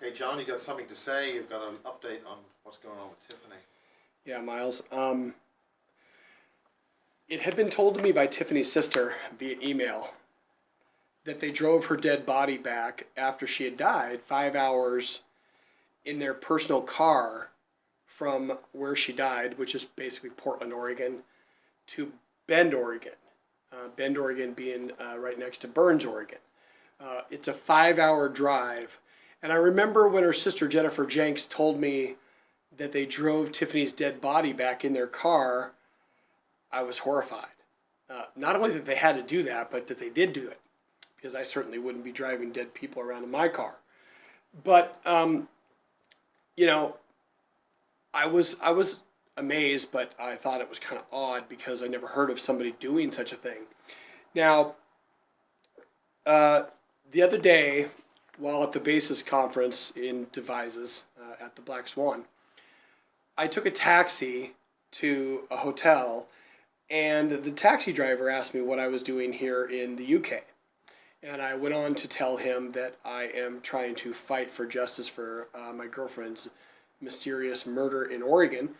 Okay, John, you got something to say? You've got an update on what's going on with Tiffany. Yeah, Miles. It had been told to me by Tiffany's sister via email that they drove her dead body back after she had died 5 hours in their personal car from where she died, which is basically Portland, Oregon, to Bend, Oregon. Bend, Oregon being right next to Burns, Oregon. It's a 5-hour drive. And I remember when her sister Jennifer Jenks told me that they drove Tiffany's dead body back in their car, I was horrified. Not only that they had to do that, but that they did do it, because I certainly wouldn't be driving dead people around in my car. But I was amazed, but I thought it was kind of odd because I never heard of somebody doing such a thing. Now, the other day, while at the basis conference in Devizes at the Black Swan, I took a taxi to a hotel, and the taxi driver asked me what I was doing here in the UK. And I went on to tell him that I am trying to fight for justice for my girlfriend's mysterious murder in Oregon,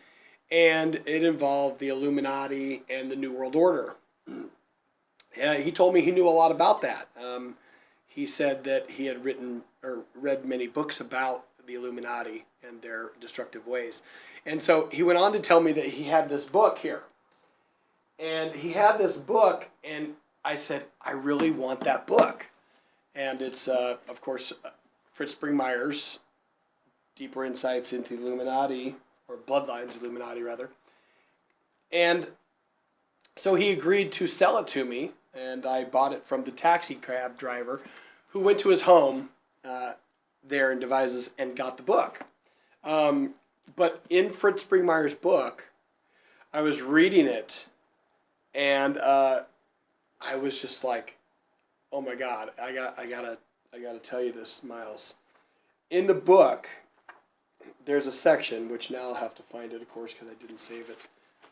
and it involved the Illuminati and the New World Order. And he told me he knew a lot about that. He said that he had written or read many books about the Illuminati and their destructive ways. And so he went on to tell me that he had this book here. And he had this book, and I said, I really want that book. And it's, of course, Fritz Springmeier's Deeper Insights into the Illuminati, or Bloodlines Illuminati, rather. And so he agreed to sell it to me, and I bought it from the taxi cab driver who went to his home there in Devizes and got the book. But in Fritz Springmeier's book, I was reading it, and I was just like, "Oh my God! I gotta tell you this, Miles." In the book, there's a section which now I'll have to find it, of course, because I didn't save it.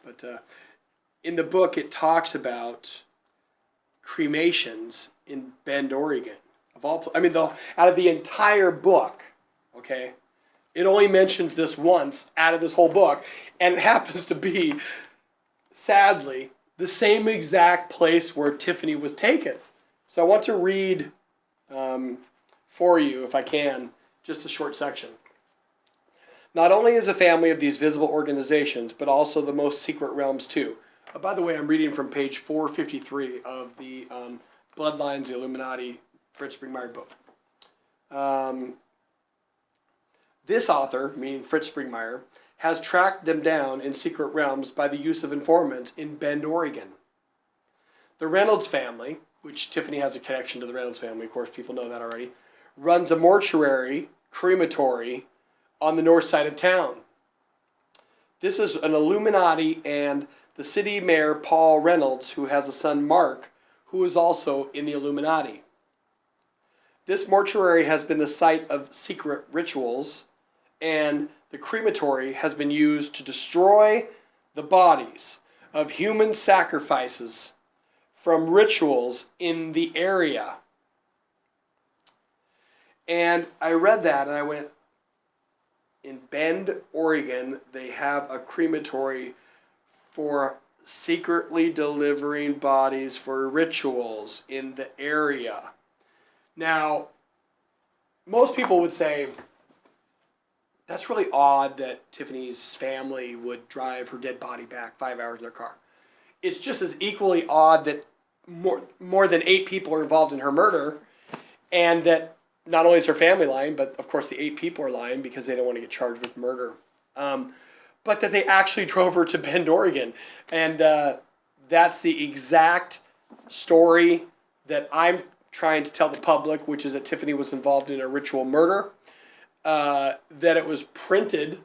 But in the book, it talks about cremations in Bend, Oregon. Out of the entire book, okay, it only mentions this once out of this whole book, and it happens to be, sadly, the same exact place where Tiffany was taken. So I want to read for you, if I can, just a short section. Not only is a family of these visible organizations, but also the most secret realms too. By the way, I'm reading from page 453 of the Bloodlines, the Illuminati, Fritz Springmeier book. This author, meaning Fritz Springmeier, has tracked them down in secret realms by the use of informants in Bend, Oregon. The Reynolds family, which Tiffany has a connection to the Reynolds family, of course people know that already, runs a mortuary, crematory, on the north side of town. This is an Illuminati and the city mayor, Paul Reynolds, who has a son, Mark, who is also in the Illuminati. This mortuary has been the site of secret rituals, and the crematory has been used to destroy the bodies of human sacrifices from rituals in the area. And I read that and I went, in Bend, Oregon, they have a crematory for secretly delivering bodies for rituals in the area. Now, most people would say, that's really odd that Tiffany's family would drive her dead body back 5 hours in their car. It's just as equally odd that more than 8 people are involved in her murder, and that not only is her family lying, but of course the 8 people are lying because they don't want to get charged with murder. But that they actually drove her to Bend, Oregon. And that's the exact story that I'm trying to tell the public, which is that Tiffany was involved in a ritual murder. That it was printed,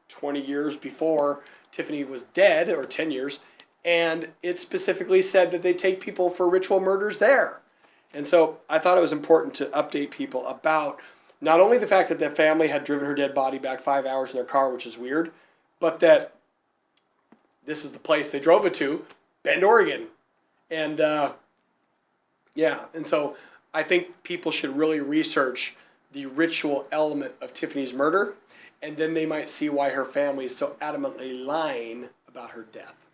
20 years before Tiffany was dead, or 10 years. And it specifically said that they take people for ritual murders there. And so I thought it was important to update people about not only the fact that the family had driven her dead body back 5 hours in their car, which is weird, but that this is the place they drove it to, Bend, Oregon. And and so I think people should really research the ritual element of Tiffany's murder, and then they might see why her family is so adamantly lying about her death.